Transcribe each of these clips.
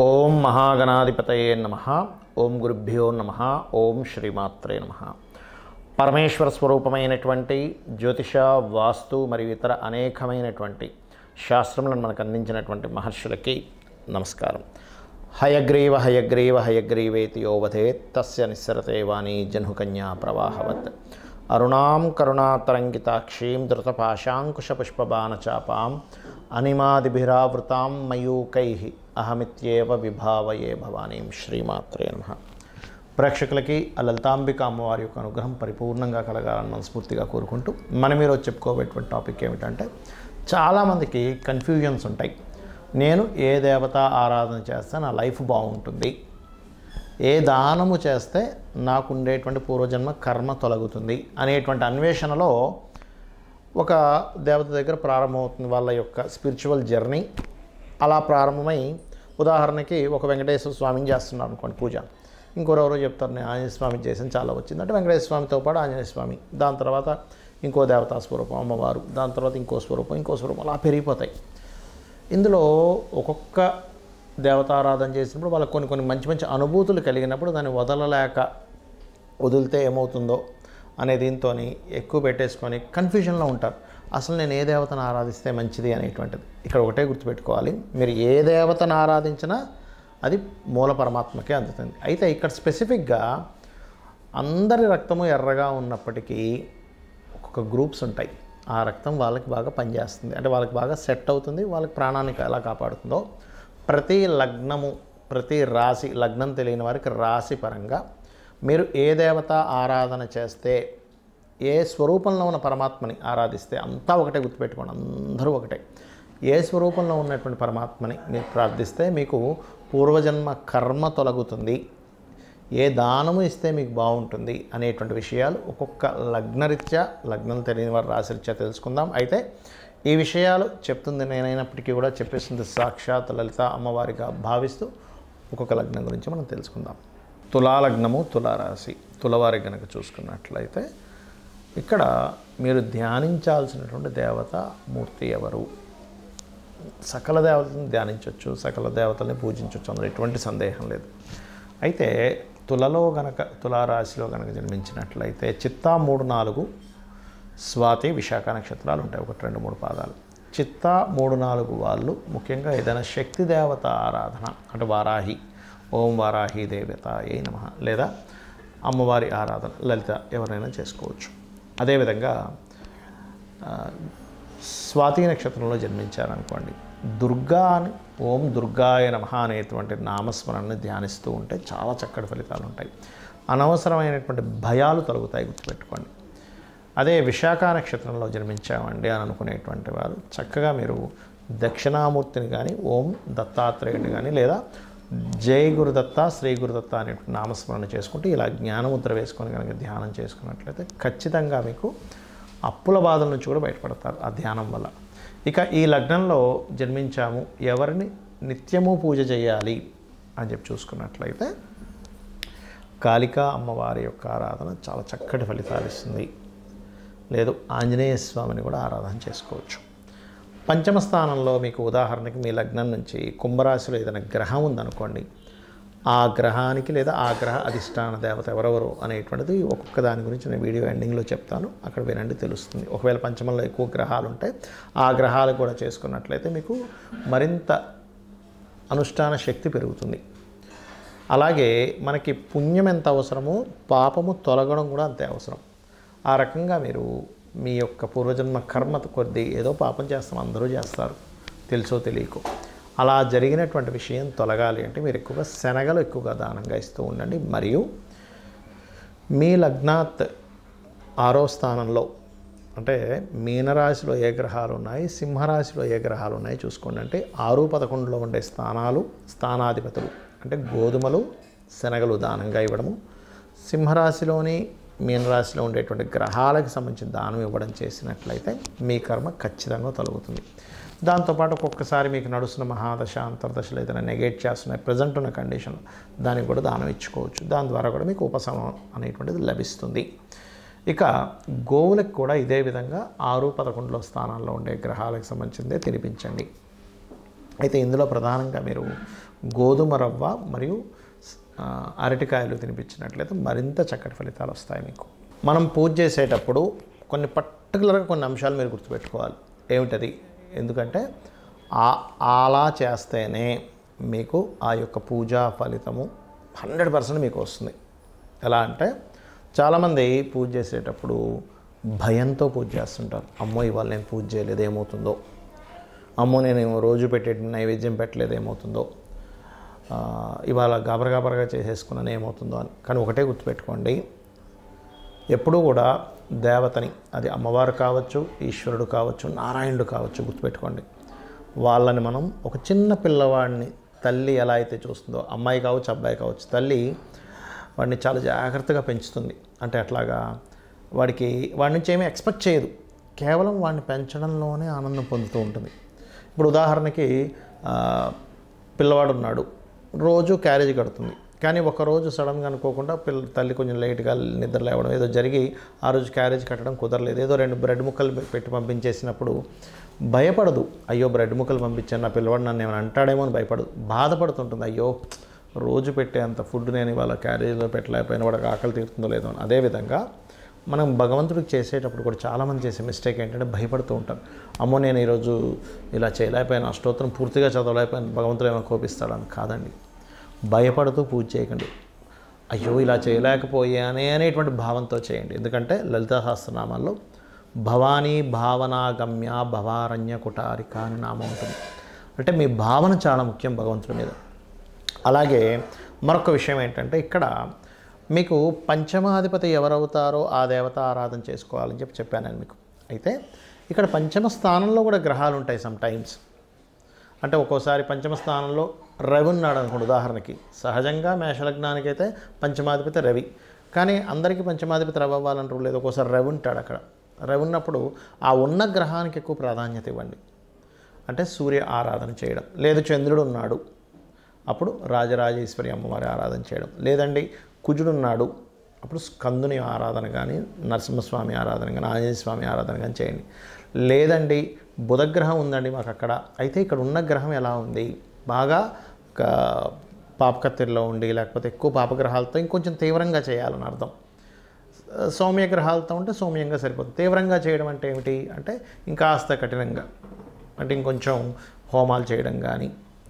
ఓం మహాగణాధిపతయే నమః. ఓం గురుభ్యో నమః. ఓం శ్రీమాత్రే నమః. పరమేశ్వర స్వరూపమైనటువంటి జ్యోతిష, వాస్తు మరియు ఇతర అనేకమైనటువంటి శాస్త్రములను మనకు అందించినటువంటి మహర్షులకి నమస్కారం. హయగ్రీవ హయగ్రీవ హయగ్రీవేతి యోవధేత్ తస్య నిస్సరతే వాణి జహ్నుకన్యా ప్రవాహవత్. అరుణాం కరుణాతరంగితాక్షీం ధృతపాశాంకుశపుష్పబాణచాపాం అనిమాదిభిరావృతాం మయూకైః అహమిత్యేవ విభావయే భవానీం. శ్రీమాత్రే నమః. ప్రేక్షకులకి ఆ లలితాంబిక అమ్మవారి యొక్క అనుగ్రహం పరిపూర్ణంగా కలగాలని మనస్ఫూర్తిగా కోరుకుంటూ మనం ఈరోజు చెప్పుకోబోయేటువంటి టాపిక్ ఏమిటంటే, చాలామందికి కన్ఫ్యూజన్స్ ఉంటాయి. నేను ఏ దేవత ఆరాధన చేస్తే నా లైఫ్ బాగుంటుంది, ఏ దానము చేస్తే నాకు ఉండేటువంటి పూర్వజన్మ కర్మ తొలగుతుంది అనేటువంటి అన్వేషణలో ఒక దేవత దగ్గర ప్రారంభమవుతుంది వాళ్ళ యొక్క స్పిరిచువల్ జర్నీ. అలా ప్రారంభమై ఉదాహరణకి ఒక వెంకటేశ్వర స్వామిని చేస్తున్నారు అనుకోండి పూజ, ఇంకోరెవరో చెప్తారు నేను ఆంజనేయ స్వామిని చేసాను చాలా వచ్చింది అంటే వెంకటేశ్వర స్వామితో పాటు ఆంజనేయ స్వామి, దాని తర్వాత ఇంకో దేవతా స్వరూపం అమ్మవారు, దాని తర్వాత ఇంకో స్వరూపం అలా పెరిగిపోతాయి. ఇందులో ఒక్కొక్క దేవతారాధన చేసినప్పుడు వాళ్ళకి కొన్ని మంచి అనుభూతులు కలిగినప్పుడు దాన్ని వదిలితే ఏమవుతుందో అనే దీంతో ఎక్కువ పెట్టేసుకొని కన్ఫ్యూజన్లో ఉంటారు. అసలు నేను ఏ దేవతను ఆరాధిస్తే మంచిది అనేటువంటిది ఇక్కడ ఒకటే గుర్తుపెట్టుకోవాలి. మీరు ఏ దేవతను ఆరాధించినా అది మూల పరమాత్మకే అందుతుంది. అయితే ఇక్కడ స్పెసిఫిక్గా అందరి రక్తము ఎర్రగా ఉన్నప్పటికీ ఒక్కొక్క గ్రూప్స్ ఉంటాయి. ఆ రక్తం వాళ్ళకి బాగా పనిచేస్తుంది, అంటే వాళ్ళకి బాగా సెట్ అవుతుంది, వాళ్ళకి ప్రాణాన్ని ఎలా కాపాడుతుందో. ప్రతి లగ్నము, ప్రతి రాశి, లగ్నం తెలియని వారికి రాశి పరంగా మీరు ఏ దేవత ఆరాధన చేస్తే, ఏ స్వరూపంలో ఉన్న పరమాత్మని ఆరాధిస్తే అంతా ఒకటే గుర్తుపెట్టుకోండి, అందరూ ఒకటే. ఏ స్వరూపంలో ఉన్నటువంటి పరమాత్మని మీరు ప్రార్థిస్తే మీకు పూర్వజన్మ కర్మ తొలగుతుంది, ఏ దానము ఇస్తే మీకు బాగుంటుంది అనేటువంటి విషయాలు ఒక్కొక్క లగ్నరీత్యా, లగ్నం తెలియని వారి రాశిరీత్యా తెలుసుకుందాం. అయితే ఈ విషయాలు చెప్తుంది నేనైనప్పటికీ కూడా చెప్పేస్తుంది సాక్షాత్ లలిత అమ్మవారిగా భావిస్తూ ఒక్కొక్క లగ్నం గురించి మనం తెలుసుకుందాం. తులాలగ్నము, తులారాశి, తులవారి కనుక చూసుకున్నట్లయితే ఇక్కడ మీరు ధ్యానించాల్సినటువంటి దేవత మూర్తి ఎవరు? సకల దేవతలను ధ్యానించవచ్చు, సకల దేవతల్ని పూజించవచ్చు, అందులో ఎటువంటి సందేహం లేదు. అయితే తులారాశిలో కనుక జన్మించినట్లయితే చిత్తా 3, 4 స్వాతి, విశాఖ నక్షత్రాలు ఉంటాయి, 1, 2, 3 పాదాలు. చిత్తా 3, 4 వాళ్ళు ముఖ్యంగా ఏదైనా శక్తి దేవత ఆరాధన అంటే వారాహి, ఓం వారాహి దేవతాయై నమః, లేదా అమ్మవారి ఆరాధన లలిత ఎవరైనా చేసుకోవచ్చు. అదేవిధంగా స్వాతి నక్షత్రంలో జన్మించారనుకోండి, దుర్గా అని ఓం దుర్గాయ నమః అనేటువంటి నామస్మరణని ధ్యానిస్తూ ఉంటే చాలా చక్కటి ఫలితాలు ఉంటాయి. అనవసరమైనటువంటి భయాలు తొలగుతాయి, గుర్తుపెట్టుకోండి. అదే విశాఖ నక్షత్రంలో జన్మించామండి అని అనుకునేటువంటి వారు చక్కగా మీరు దక్షిణామూర్తిని కానీ, ఓం దత్తాత్రేయుని కానీ, లేదా జై గురుదత్త, శ్రీ గురుదత్త అనేటువంటి నామస్మరణ చేసుకుంటూ ఇలా జ్ఞానముద్ర వేసుకొని కనుక ధ్యానం చేసుకున్నట్లయితే ఖచ్చితంగా మీకు అప్పుల బాధల నుంచి కూడా బయటపడతారు ఆ ధ్యానం వల్ల. ఇక ఈ లగ్నంలో జన్మించాము, ఎవరిని నిత్యము పూజ చేయాలి అని చెప్పి చూసుకున్నట్లయితే కాళికా అమ్మవారి యొక్క ఆరాధన చాలా చక్కటి ఫలితాలు ఇస్తుంది. లేదు ఆంజనేయ స్వామిని కూడా ఆరాధన చేసుకోవచ్చు. పంచమ స్థానంలో మీకు ఉదాహరణకి మీ లగ్నం నుంచి కుంభరాశిలో ఏదైనా గ్రహం ఉందనుకోండి, ఆ గ్రహానికి లేదా ఆ గ్రహ అధిష్టాన దేవత ఎవరెవరు అనేటువంటిది ఒక్కొక్క దాని గురించి నేను వీడియో ఎండింగ్లో చెప్తాను, అక్కడ వినండి తెలుస్తుంది. ఒకవేళ పంచమంలో ఎక్కువ గ్రహాలు ఉంటాయి, ఆ గ్రహాలు కూడా చేసుకున్నట్లయితే మీకు మరింత అనుష్ఠాన శక్తి పెరుగుతుంది. అలాగే మనకి పుణ్యం ఎంత అవసరమో పాపము తొలగడం కూడా అంతే అవసరం. ఆ రకంగా మీరు మీ యొక్క పూర్వజన్మ కర్మ కొద్దీ ఏదో పాపం చేస్తాం, అందరూ చేస్తారు తెలుసో తెలియకో. అలా జరిగినటువంటి విషయం తొలగాలి అంటే మీరు ఎక్కువగా శనగలు ఎక్కువగా దానంగా ఇస్తూ ఉండండి. మరియు మీ లగ్నాత్ 6వ స్థానంలో అంటే మీనరాశిలో ఏ గ్రహాలు ఉన్నాయి, సింహరాశిలో ఏ గ్రహాలు ఉన్నాయి చూసుకోండి. అంటే 6, 11లో ఉండే స్థానాధిపతులు అంటే గోధుమలు, శనగలు దానంగా ఇవ్వడము, సింహరాశిలోని మీనరాశిలో ఉండేటువంటి గ్రహాలకు సంబంధించిన దానం ఇవ్వడం చేసినట్లయితే మీ కర్మ ఖచ్చితంగా తొలగుతుంది. దాంతోపాటు ఒక్కొక్కసారి మీకు నడుస్తున్న మహాదశ, అంతర్దశలు ఏదైనా నెగేట్ చేస్తున్నాయి ప్రజెంట్ ఉన్న కండిషన్, దానికి కూడా దానం ఇచ్చుకోవచ్చు. దాని ద్వారా కూడా మీకు ఉపశమనం అనేటువంటిది లభిస్తుంది. ఇక గోవులకు కూడా ఇదే విధంగా 6, 11లో స్థానాల్లో ఉండే గ్రహాలకు సంబంధించిందే తినిపించండి. అయితే ఇందులో ప్రధానంగా మీరు గోధుమ రవ్వ మరియు అరటికాయలు తినిపించినట్లయితే మరింత చక్కటి ఫలితాలు వస్తాయి మీకు. మనం పూజ చేసేటప్పుడు పర్టికులర్గా కొన్ని అంశాలు మీరు గుర్తుపెట్టుకోవాలి. ఏమిటది? ఎందుకంటే అలా చేస్తేనే మీకు ఆ యొక్క పూజా ఫలితము 100% మీకు వస్తుంది. ఎలా అంటే చాలామంది పూజ చేసేటప్పుడు భయంతో పూజ చేస్తుంటారు. అమ్మో ఇవాళ నేను పూజ చేయలేదు ఏమవుతుందో, అమ్మో నేను రోజు పెట్టే నైవేద్యం పెట్టలేదు ఏమవుతుందో, ఇవాళ గాబరగా చేసేసుకున్నాను ఏమవుతుందో అని. కానీ ఒకటే గుర్తుపెట్టుకోండి, ఎప్పుడూ కూడా దేవతని, అది అమ్మవారు కావచ్చు, ఈశ్వరుడు కావచ్చు, నారాయణుడు కావచ్చు, గుర్తుపెట్టుకోండి. వాళ్ళని మనం ఒక చిన్న పిల్లవాడిని తల్లి ఎలా అయితే చూస్తుందో, అమ్మాయి కావచ్చు అబ్బాయి కావచ్చు, తల్లి వాడిని చాలా జాగ్రత్తగా పెంచుతుంది. అంటే అట్లాగా వాడి నుంచి ఏమీ ఎక్స్పెక్ట్ చేయదు, కేవలం వాడిని పెంచడంలోనే ఆనందం పొందుతూ ఉంటుంది. ఇప్పుడు ఉదాహరణకి పిల్లవాడు ఉన్నాడు, రోజు క్యారేజీ కడుతుంది. కానీ ఒకరోజు సడన్గా అనుకోకుండా తల్లి కొంచెం లేట్గా నిద్ర లేవడం ఏదో జరిగి ఆ రోజు క్యారేజ్ కట్టడం కుదరలేదు, ఏదో 2 బ్రెడ్ ముక్కలు పెట్టి పంపించేసినప్పుడు భయపడదు. అయ్యో బ్రెడ్ ముక్కలు పంపించాను, నా పిల్లవాడు నన్ను ఏమైనా అంటాడేమో అని భయపడదు, బాధపడుతుంటుంది. అయ్యో రోజు పెట్టే అంత ఫుడ్ నేను ఇవాళ క్యారేజీలో పెట్టలేకపోయినా వాడికి ఆకలి తీరుతుందో లేదో అని. అదేవిధంగా మనం భగవంతుడికి చేసేటప్పుడు కూడా చాలామంది చేసే మిస్టేక్ ఏంటంటే భయపడుతూ ఉంటారు. అమ్మో నేను ఈరోజు ఇలా చేయలేకపోయాను, అష్టోత్తరం పూర్తిగా చదవలేకపోయాను, భగవంతుడు ఏమైనా కోపిస్తాడని. కాదండి, భయపడుతూ పూజ చేయకండి. అయ్యో ఇలా చేయలేకపోయానే అనేటువంటి భావంతో చేయండి. ఎందుకంటే లలితా సహస్రనామాల్లో భవానీ భావనాగమ్య భవారణ్య కుటారిక అని నామం ఉంటుంది. అంటే మీ భావన చాలా ముఖ్యం భగవంతుడి మీద. అలాగే మరొక విషయం ఏంటంటే ఇక్కడ మీకు పంచమాధిపతి ఎవరవుతారో ఆ దేవత ఆరాధన చేసుకోవాలని చెప్పాను నేను మీకు. అయితే ఇక్కడ పంచమ స్థానంలో కూడా గ్రహాలు ఉంటాయి సమ్ టైమ్స్. అంటే ఒక్కోసారి పంచమ స్థానంలో రవి ఉన్నాడు అనుకోండి. ఉదాహరణకి సహజంగా మేషలగ్నానికి అయితే పంచమాధిపతి రవి, కానీ అందరికీ పంచమాధిపతి రవి అవ్వాలని రూల్ లేదు. ఒక్కోసారి రవి ఉంటాడు అక్కడ. రవి ఉన్నప్పుడు ఆ ఉన్న గ్రహానికి ఎక్కువ ప్రాధాన్యత ఇవ్వండి. అంటే సూర్య ఆరాధన చేయడం, లేదు చంద్రుడు ఉన్నాడు అప్పుడు రాజరాజేశ్వరి అమ్మవారి ఆరాధన చేయడం, లేదండి కుజుడు ఉన్నాడు అప్పుడు స్కందుని ఆరాధన కానీ, నరసింహస్వామి ఆరాధన కానీ, ఆంజనేయ స్వామి ఆరాధన కానీ చేయండి. లేదండి బుధగ్రహం ఉందండి మాకు అక్కడ, అయితే ఇక్కడ ఉన్న గ్రహం ఎలా ఉంది, బాగా పాపకత్తిరిలో ఉండి లేకపోతే ఎక్కువ పాపగ్రహాలతో ఇంకొంచెం తీవ్రంగా చేయాలని అర్థం. సౌమ్య గ్రహాలతో ఉంటే సౌమ్యంగా సరిపోతుంది. తీవ్రంగా చేయడం అంటే ఏమిటి అంటే ఇంకాస్త కఠినంగా, అంటే ఇంకొంచెం హోమాలు చేయడం కానీ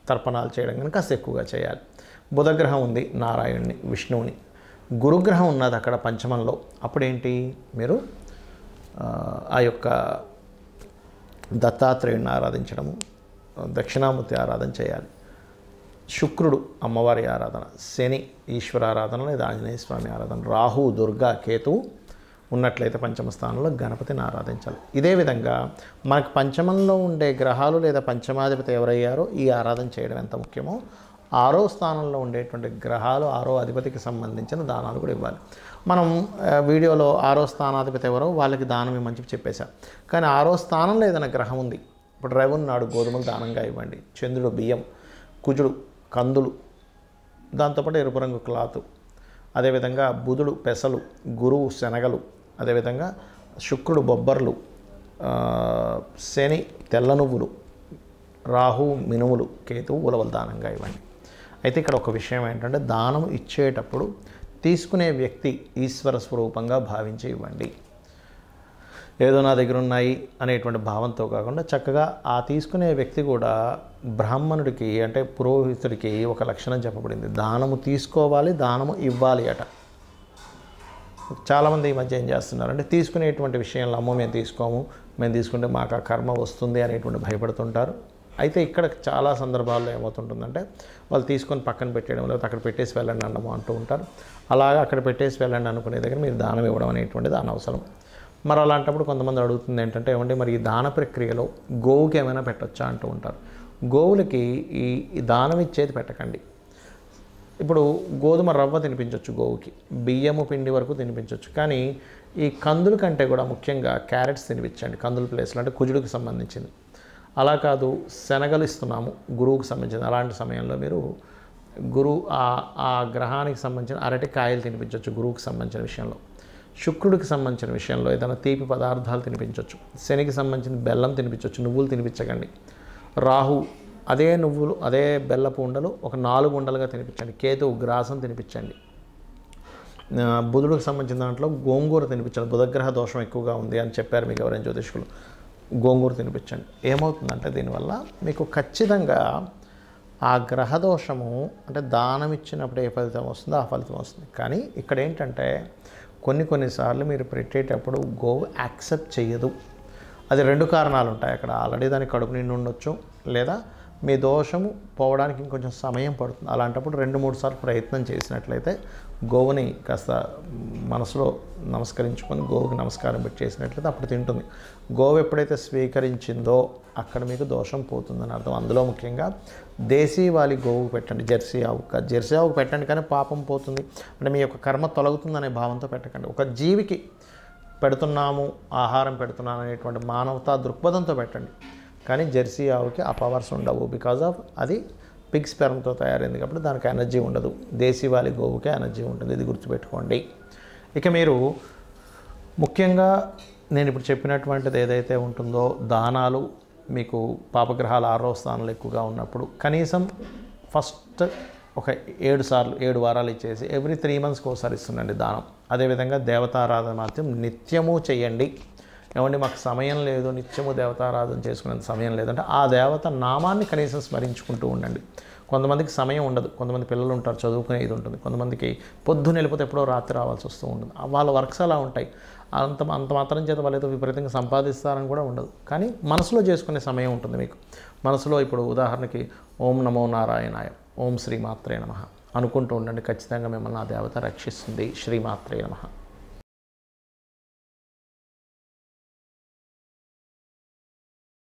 తర్పణాలు చేయడం కానీ కాస్త ఎక్కువగా చేయాలి. బుధగ్రహం ఉంది నారాయణుని విష్ణువుని, గురుగ్రహం ఉన్నది అక్కడ పంచమంలో, అప్పుడేంటి మీరు ఆ యొక్క దత్తాత్రేయుడిని ఆరాధించడము, దక్షిణామూర్తి ఆరాధన చేయాలి. శుక్రుడు అమ్మవారి ఆరాధన, శని ఈశ్వర ఆరాధన లేదా ఆంజనేయ స్వామి ఆరాధన, రాహు దుర్గా కేతువు ఉన్నట్లయితే పంచమ స్థానంలో గణపతిని ఆరాధించాలి. ఇదే విధంగా మనకు పంచమంలో ఉండే గ్రహాలు లేదా పంచమాధిపతి ఎవరయ్యారో ఈ ఆరాధన చేయడం ఎంత ముఖ్యమో, 6వ స్థానంలో ఉండేటువంటి గ్రహాలు 6వ అధిపతికి సంబంధించిన దానాలు కూడా ఇవ్వాలి. మనం వీడియోలో 6వ స్థానాధిపతి ఎవరో వాళ్ళకి దానం ఇవ్వమని చెప్పేశాం. కానీ 6వ స్థానంలో ఏదైనా గ్రహం ఉంది, ఇప్పుడు రవి ఉన్నాడు, గోధుమలు దానంగా ఇవ్వండి. చంద్రుడు బియ్యం, కుజుడు కందులు, దాంతోపాటు ఎరుపు రంగు క్లాతు, అదేవిధంగా బుధుడు పెసలు, గురువు శనగలు, అదేవిధంగా శుక్రుడు బొబ్బర్లు, శని తెల్ల నువ్వులు, రాహు మినుములు, కేతువు ఉలవలు దానంగా ఇవ్వండి. అయితే ఇక్కడ ఒక విషయం ఏంటంటే దానం ఇచ్చేటప్పుడు తీసుకునే వ్యక్తి ఈశ్వర స్వరూపంగా భావించి ఇవ్వండి. ఏదో నా దగ్గర ఉన్నాయి అనేటువంటి భావంతో కాకుండా చక్కగా ఆ తీసుకునే వ్యక్తి కూడా బ్రాహ్మణుడికి అంటే పురోహితుడికి ఒక లక్షణం చెప్పబడింది, దానము తీసుకోవాలి, దానము ఇవ్వాలి అట. చాలామంది ఈ మధ్య ఏం చేస్తున్నారు అంటే తీసుకునేటువంటి విషయంలో అమ్మో మేము తీసుకోము, మేము తీసుకుంటే మాకు ఆ కర్మ వస్తుంది అనేటువంటి భయపడుతుంటారు. అయితే ఇక్కడ చాలా సందర్భాల్లో ఏమవుతుంటుందంటే వాళ్ళు తీసుకొని పక్కన పెట్టేయడం, లేకపోతే అక్కడ పెట్టేసి వెళ్ళండి అన్నమో అంటూ ఉంటారు. అలాగా అక్కడ పెట్టేసి వెళ్ళండి అనుకునే దగ్గర మీరు దానం ఇవ్వడం అనేటువంటిది అనవసరం. మరి అలాంటప్పుడు కొంతమంది అడుగుతుంది ఏంటంటే ఏమంటే మరి ఈ దాన ప్రక్రియలో గోవుకి ఏమైనా పెట్టొచ్చా అంటూ ఉంటారు. గోవులకి ఈ దానం ఇచ్చేది పెట్టకండి. ఇప్పుడు గోధుమ రవ్వ తినిపించవచ్చు గోవుకి, బియ్యము పిండి వరకు తినిపించవచ్చు, కానీ ఈ కందుల కంటే కూడా ముఖ్యంగా క్యారెట్స్ తినిపించండి కందుల ప్లేస్లో, అంటే కుజుడికి సంబంధించింది. అలా కాదు శనగలు ఇస్తున్నాము గురువుకి సంబంధించింది, అలాంటి సమయంలో మీరు ఆ గ్రహానికి సంబంధించిన అరటికాయలు తినిపించవచ్చు గురువుకి సంబంధించిన విషయంలో. శుక్రుడికి సంబంధించిన విషయంలో ఏదైనా తీపి పదార్థాలు తినిపించవచ్చు. శనికి సంబంధించిన బెల్లం తినిపించవచ్చు, నువ్వులు తినిపించకండి. రాహు అదే నువ్వులు, అదే బెల్లపు ఉండలు ఒక 4 ఉండలుగా తినిపించండి. కేతువు గ్రాసం తినిపించండి. బుధుడికి సంబంధించిన దాంట్లో గోంగూర తినిపించండి. బుధగ్రహ దోషం ఎక్కువగా ఉంది అని చెప్పారు మీకు ఎవరైనా జ్యోతిష్కులు. గోంగూర తినిపించండి. ఏమవుతుందంటే దీనివల్ల మీకు ఖచ్చితంగా ఆ గ్రహదోషము, అంటే దానం ఇచ్చినప్పుడు ఏ ఫలితం వస్తుందో ఆ ఫలితం వస్తుంది. కానీ ఇక్కడ ఏంటంటే కొన్నిసార్లు మీరు పెట్టేటప్పుడు గోవు యాక్సెప్ట్ చేయదు. అది 2 కారణాలు ఉంటాయి అక్కడ. ఆల్రెడీ దానికి కడుపు నిండి ఉండొచ్చు, లేదా మీ దోషము పోవడానికి ఇంకొంచెం సమయం పడుతుంది. అలాంటప్పుడు 2-3 సార్లు ప్రయత్నం చేసినట్లయితే గోవుని కాస్త మనసులో నమస్కరించుకొని గోవుకి నమస్కారం పెట్టి చేసినట్లయితే అప్పుడు తింటుంది. గోవు ఎప్పుడైతే స్వీకరించిందో అక్కడ మీకు దోషం పోతుందని అర్థం. అందులో ముఖ్యంగా దేశీవాలి గోవు పెట్టండి. జెర్సీ ఆవుకు పెట్టండి, కానీ పాపం పోతుంది అంటే మీ యొక్క కర్మ తొలగుతుందనే భావంతో పెట్టకండి. ఒక జీవికి పెడుతున్నాము, ఆహారం పెడుతున్నాను అనేటువంటి మానవతా దృక్పథంతో పెట్టండి. కానీ జెర్సీ ఆవుకి ఆ పవర్స్ ఉండవు. బికాజ్ ఆఫ్ అది పిగ్ స్పెర్మ్తో తయారైంది కాబట్టి దానికి ఎనర్జీ ఉండదు. దేశీవాలి గోవుకే ఎనర్జీ ఉంటుంది. ఇది గుర్తుపెట్టుకోండి. ఇక మీరు ముఖ్యంగా నేను ఇప్పుడు చెప్పినటువంటిది ఏదైతే ఉంటుందో దానాలు, మీకు పాపగ్రహాలు 6వ స్థానంలో ఎక్కువగా ఉన్నప్పుడు కనీసం ఫస్ట్ ఒక 7 వారాలు ఇచ్చేసి ఎవ్రీ 3 మంత్స్కి ఒకసారి ఇస్తుండండి దానం. అదేవిధంగా దేవతారాధన మాత్రం నిత్యము చేయండి. ఏమండి మాకు సమయం లేదు, నిత్యము దేవతారాధన చేసుకునేంత సమయం లేదంటే ఆ దేవత నామాన్ని కనీసం స్మరించుకుంటూ ఉండండి. కొంతమందికి సమయం ఉండదు, కొంతమంది పిల్లలు ఉంటారు, చదువుకునే ఇది ఉంటుంది, కొంతమందికి పొద్దున్న వెళ్ళిపోతే ఎప్పుడో రాత్రి రావాల్సి వస్తూ ఉంటుంది. వాళ్ళ వర్క్స్ అలా ఉంటాయి. అంత మాత్రం చేత వాళ్ళు ఏదో విపరీతంగా సంపాదిస్తారని కూడా ఉండదు. కానీ మనసులో చేసుకునే సమయం ఉంటుంది మీకు. మనసులో ఇప్పుడు ఉదాహరణకి ఓం నమో నారాయణాయ, ఓం శ్రీమాత్రే నమః అనుకుంటూ ఉండండి. ఖచ్చితంగా మిమ్మల్ని ఆ దేవత రక్షిస్తుంది. శ్రీమాత్రే నమః.